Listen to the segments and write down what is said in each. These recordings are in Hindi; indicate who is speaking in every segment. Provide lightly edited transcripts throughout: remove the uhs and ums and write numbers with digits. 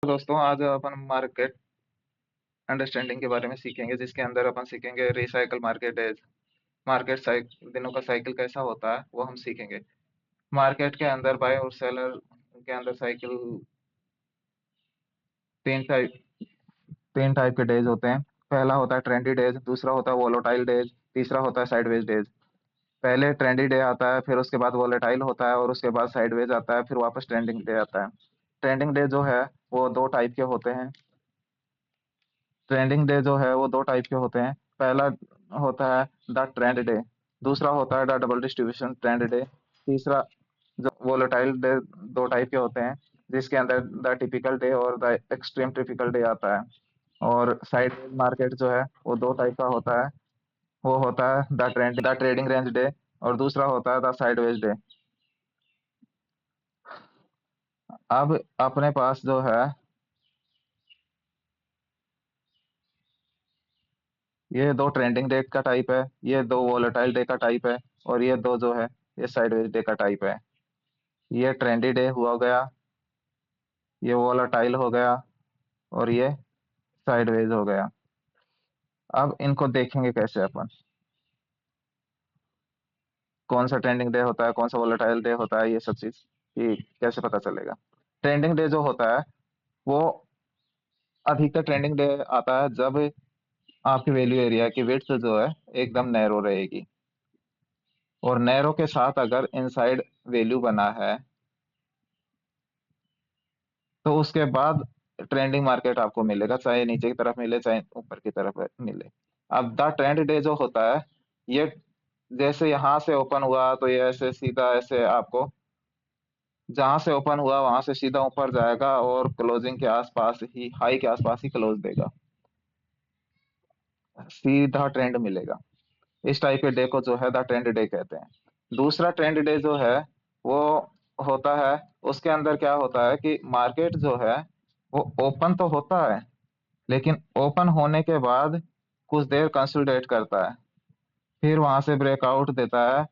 Speaker 1: तो दोस्तों आज अपन मार्केट अंडरस्टैंडिंग के बारे में सीखेंगे, जिसके अंदर अपन सीखेंगे recycle market days. Market cycle दिनों का साइकिल कैसा होता है वो हम सीखेंगे। मार्केट के अंदर बाय और सेलर के अंदर साइकिल तीन टाइप तीन टाइप के डेज होते हैं। पहला होता है ट्रेंडी डेज, दूसरा होता है वोलेटाइल डेज, तीसरा होता है साइडवेज डेज। पहले ट्रेंडी डे आता है, फिर उसके बाद वोलेटाइल होता है और उसके बाद साइडवेज आता है, फिर वापस ट्रेंडिंग डे आता है। ट्रेंडिंग डे जो है वो दो टाइप के होते हैं। ट्रेंडिंग डे जो है वो दो टाइप के होते हैं। पहला होता है द ट्रेंड डे, दूसरा होता है the double distribution trend day. तीसरा जो वोलेटाइल डे दो टाइप के होते हैं, जिसके अंदर द टिपिकल डे और द एक्सट्रीम टिपिकल डे आता है। और साइड मार्केट जो है वो दो टाइप का होता है। वो होता है द ट्रेडिंग रेंज डे और दूसरा होता है द साइडवेज डे। अब अपने पास जो है ये दो ट्रेंडिंग डे का टाइप है, ये दो वोलेटाइल डे का टाइप है, और ये दो जो है ये साइडवेज डे का टाइप है। ये ट्रेंडी डे हुआ गया, ये वोलाटाइल हो गया, और ये साइडवेज हो गया। अब इनको देखेंगे कैसे अपन, कौन सा ट्रेंडिंग डे होता है, कौन सा वोलाटाइल डे होता है, ये सब चीज ये कैसे पता चलेगा। ट्रेंडिंग डे जो होता है वो अधिकतर ट्रेंडिंग डे आता है जब आपकी वैल्यू एरिया की विड्थ जो है एकदम नैरो रहेगी, और नैरो के साथ अगर इनसाइड वैल्यू बना है तो उसके बाद ट्रेंडिंग मार्केट आपको मिलेगा, चाहे नीचे की तरफ मिले चाहे ऊपर की तरफ मिले। अब द ट्रेंड डे जो होता है ये जैसे यहाँ से ओपन हुआ तो ये ऐसे सीधा ऐसे आपको जहां से ओपन हुआ वहां से सीधा ऊपर जाएगा और क्लोजिंग के आसपास ही, हाई के आसपास ही क्लोज देगा, सीधा ट्रेंड मिलेगा। इस टाइप के डे को जो है द ट्रेंड डे कहते हैं। दूसरा ट्रेंड डे जो है वो होता है, उसके अंदर क्या होता है कि मार्केट जो है वो ओपन तो होता है, लेकिन ओपन होने के बाद कुछ देर कंसोलिडेट करता है, फिर वहां से ब्रेकआउट देता है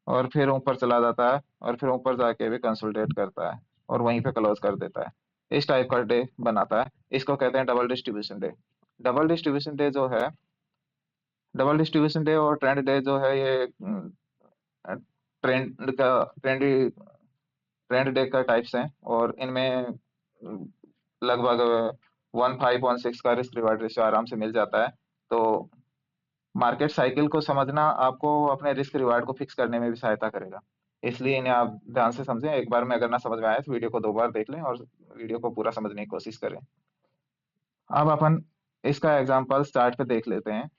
Speaker 1: और फिर ऊपर चला जाता है, और फिर ऊपर जाके भी कंसोलिडेट करता है और वहीं पे क्लोज कर देता है। इस टाइप का डे बनाता है, इसको कहते हैं double distribution day. Double distribution day जो है, डबल डिस्ट्रीब्यूशन डे और ट्रेंड डे जो है ये ट्रेंड का ट्रेंडी ट्रेंड डे का टाइप्स हैं, और इनमें लगभग 1:5:6 का रिस्क रिवार्ड रेशियो आराम से मिल जाता है। तो मार्केट साइकिल को समझना आपको अपने रिस्क रिवार्ड को फिक्स करने में भी सहायता करेगा। इसलिए इन्हें आप ध्यान से समझें, एक बार में अगर ना समझ में आए तो वीडियो को दो बार देख लें और वीडियो को पूरा समझने की कोशिश करें। अब अपन इसका एग्जांपल स्टार्ट पे देख लेते हैं।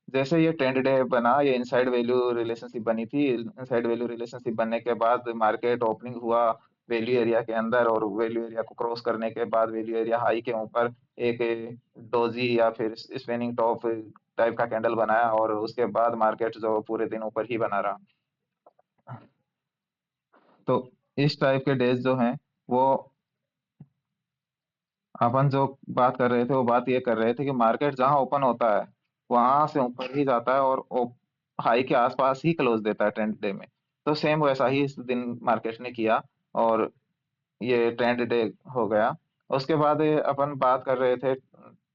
Speaker 1: जैसे ये ट्रेंड डे बना, ये इनसाइड वैल्यू रिलेशनशिप बनी थी। इनसाइड वैल्यू रिलेशनशिप बनने के बाद मार्केट ओपनिंग हुआ वैल्यू एरिया के अंदर, और वैल्यू एरिया को क्रॉस करने के बाद वैल्यू एरिया हाई के ऊपर एक डोजी या फिर स्पिनिंग टॉप टाइप का कैंडल बनाया, और उसके बाद मार्केट जो पूरे दिन ऊपर ही बना रहा। तो इस टाइप के डेज जो हैं वो अपन जो बात कर रहे थे वो बात ये कर रहे थे कि मार्केट जहां ओपन होता है वहां से ऊपर ही जाता है और हाई के आसपास ही क्लोज देता है ट्रेंड डे में। तो सेम वैसा ही इस दिन मार्केट ने किया, और ये ट्रेंड डे हो गया। उसके बाद ये अपन बात कर रहे थे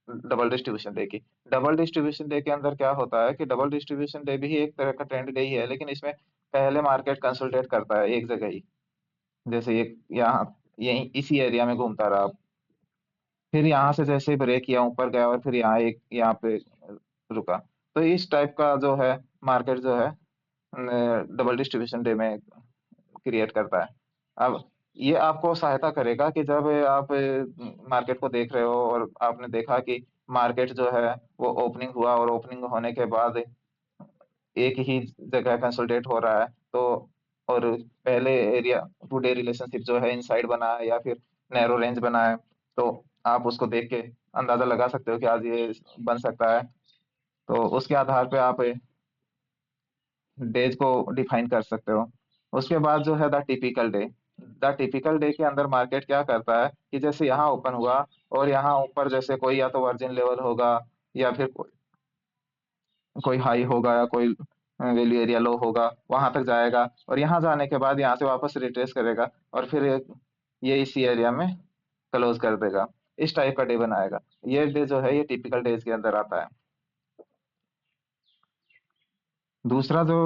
Speaker 1: डबल डिस्ट्रीब्यूशन डे की। डबल डिस्ट्रीब्यूशन डे के अंदर क्या होता है कि डबल डिस्ट्रीब्यूशन डे भी एक तरह का ट्रेंड डे ही है, लेकिन इसमें पहले मार्केट कंसोलिडेट करता है एक जगह ही। जैसे ये यहाँ यही इसी एरिया में घूमता रहा, फिर यहाँ से जैसे ब्रेक किया ऊपर गया और फिर यहाँ एक यहाँ पे रुका। तो इस टाइप का जो है मार्केट जो है डबल डिस्ट्रीब्यूशन डे में क्रिएट करता है। अब ये आपको सहायता करेगा कि जब आप मार्केट को देख रहे हो और आपने देखा कि मार्केट जो है वो ओपनिंग हुआ और ओपनिंग होने के बाद एक ही जगह कंसोलिडेट हो रहा है, तो और पहले एरिया टू डे रिलेशनशिप जो है इनसाइड बना है या फिर नैरो रेंज बना है, तो आप उसको देख के अंदाजा लगा सकते हो कि आज ये बन सकता है। तो उसके आधार पे आप डेज को डिफाइन कर सकते हो। उसके बाद जो है द टिपिकल डे के अंदर मार्केट क्या करता है कि जैसे यहाँ ओपन हुआ और यहाँ ऊपर जैसे कोई या तो वर्जिन लेवल होगा या फिर कोई हाई होगा या कोई वैल्यू एरिया लो होगा, वहां तक जाएगा और यहाँ जाने के बाद यहाँ से वापस रिट्रेस करेगा और फिर ये इसी एरिया में क्लोज कर देगा। इस टाइप का डे बनाएगा। ये डे जो है ये टिपिकल डेज के अंदर आता है। दूसरा जो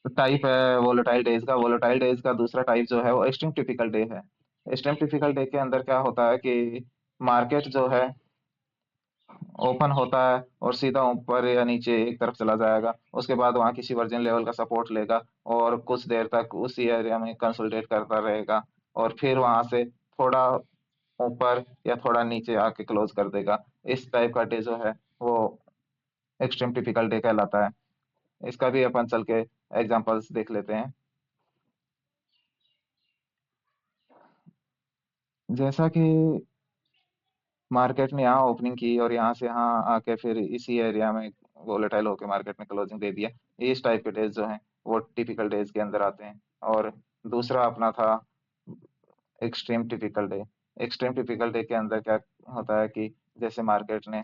Speaker 1: टाइप है वोलेटाइल डेज का, वोलेटाइल डेज का दूसरा टाइप जो है वो एक्सट्रीम टिपिकल डे है। एक्सट्रीम टिपिकल डे के अंदर क्या होता है कि मार्केट जो है ओपन होता है और सीधा ऊपर या नीचे एक तरफ चला जाएगा, उसके बाद वहां किसी वर्जिन लेवल का सपोर्ट लेगा और कुछ देर तक उसी एरिया में कंसोलिडेट करता रहेगा, और फिर वहां से थोड़ा ऊपर या थोड़ा नीचे आके क्लोज कर देगा। इस टाइप का डे जो है वो एक्सट्रीम टिपिकल डे कहलाता है। इसका भी अपन चल के एग्जांपल्स देख लेते हैं। जैसा कि मार्केट ने यहाँ ओपनिंग की और यहाँ से यहाँ आके फिर इसी एरिया में वोलेटाइल होकर मार्केट ने क्लोजिंग दे दिया, इस टाइप के डेज जो हैं वो टिपिकल डेज के अंदर आते हैं। और दूसरा अपना था extreme typical day. Extreme typical day के अंदर क्या होता है कि जैसे मार्केट ने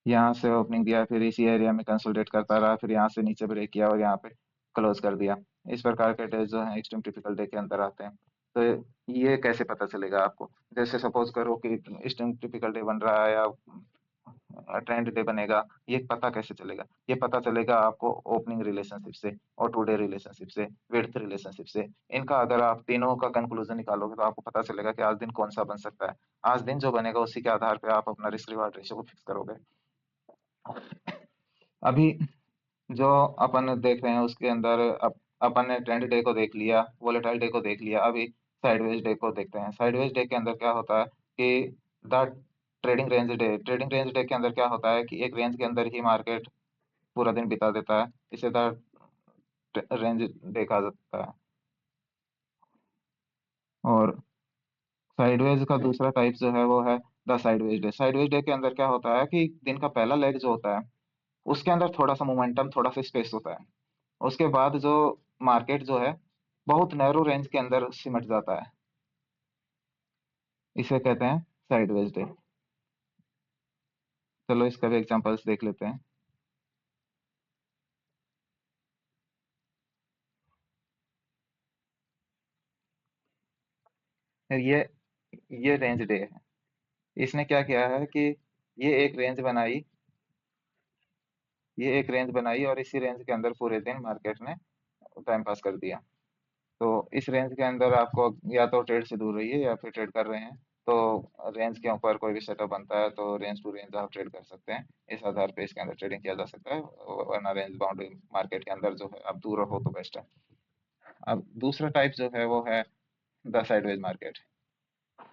Speaker 1: यहाँ से ओपनिंग दिया, फिर इसी एरिया में कंसोलिडेट करता रहा, फिर यहाँ से नीचे ब्रेक किया और यहाँ पे क्लोज कर दिया। इस प्रकार के डेज जो हैं एक्सट्रीम टिपिकल डे के अंदर आते हैं। तो ये कैसे पता चलेगा आपको? जैसे सपोज करो कि एक्सट्रीम टिपिकल डे बन रहा है या ट्रेंड डे बनेगा, ये पता कैसे चलेगा? ये पता चलेगा आपको ओपनिंग रिलेशनशिप से और टू डे रिलेशनशिप से, विड्थ रिलेशनशिप से। इनका अगर आप तीनों का कंक्लूजन निकालोगे तो आपको पता चलेगा कि आज दिन कौन सा बन सकता है। आज दिन जो बनेगा उसी के आधार पे आप अपना रिस्क रिवार्ड रेशियो को फिक्स करोगे। अभी जो अपन देख रहे हैं उसके अंदर अपन ने ट्रेंड डे को देख लिया, वोलेटाइल डे को देख लिया, अभी साइडवेज डे को देखते हैं। साइडवेज डे के अंदर क्या होता है कि द ट्रेडिंग रेंज डे के अंदर क्या होता है कि एक रेंज के अंदर ही मार्केट पूरा दिन बिता देता है, इसे द रेंज डे कहा जाता है। और साइडवेज का दूसरा टाइप जो है वो है the sideways day. Sideways day के अंदर क्या होता है कि दिन का पहला लेग जो होता है उसके अंदर थोड़ा सा मोमेंटम, थोड़ा सा स्पेस होता है। उसके बाद जो मार्केट जो है बहुत नैरो रेंज के अंदर सिमट जाता है, इसे कहते हैं साइडवेज डे। चलो इसका भी एग्जांपल्स देख लेते हैं। फिर ये रेंज डे है। इसने क्या किया है कि ये एक रेंज बनाई ये एक रेंज बनाई और इसी रेंज के अंदर पूरे दिन मार्केट ने टाइम पास कर दिया। तो इस रेंज के अंदर आपको या तो ट्रेड से दूर रहिए या फिर ट्रेड कर रहे हैं तो रेंज के ऊपर कोई भी सेटअप बनता है तो रेंज टू रेंज आप ट्रेड कर सकते हैं। इस आधार पे इसके अंदर ट्रेडिंग किया जा सकता है, वरना रेंज बाउंड मार्केट के अंदर जो है आप दूर रहो तो बेस्ट है। अब दूसरा टाइप जो है वो है the sideways market,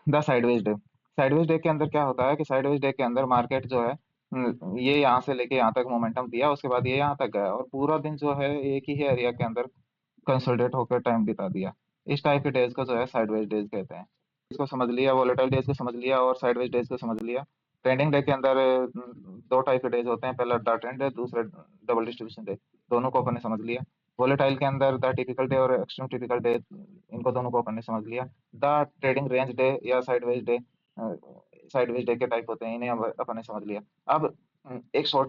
Speaker 1: the sideways day. Sideways day के अंदर क्या होता है कि साइडवेज डे के अंदर मार्केट जो है ये यहाँ से लेके यहाँ तक मोमेंटम दिया, उसके बाद ये यहाँ तक गया और पूरा दिन जो है एक ही एरिया के अंदर कंसोलिडेट होकर टाइम बिता दिया। इस टाइप के डेज को जो है साइडवेज डेज कहते हैं। इसको समझ लिया, वोलेटाइल डेज को समझ लिया और साइडवेज डेज को समझ लिया। ट्रेंडिंग डे के अंदर दो टाइप के डेज होते हैं, पहला द ट्रेंड डे, दूसरा डबल डिस्ट्रीब्यूशन डे। दोनों को अपन ने समझ लिया। वोलेटाइल के अंदर द टिपिकल डे और एक्सट्रीम टिपिकल डे, इनको दोनों को अपन ने समझ लिया। द ट्रेडिंग रेंज डे या साइडवेज डे के टाइप होते हैं, इन्हें अपन ने समझ लिया। अब एक शॉर्ट में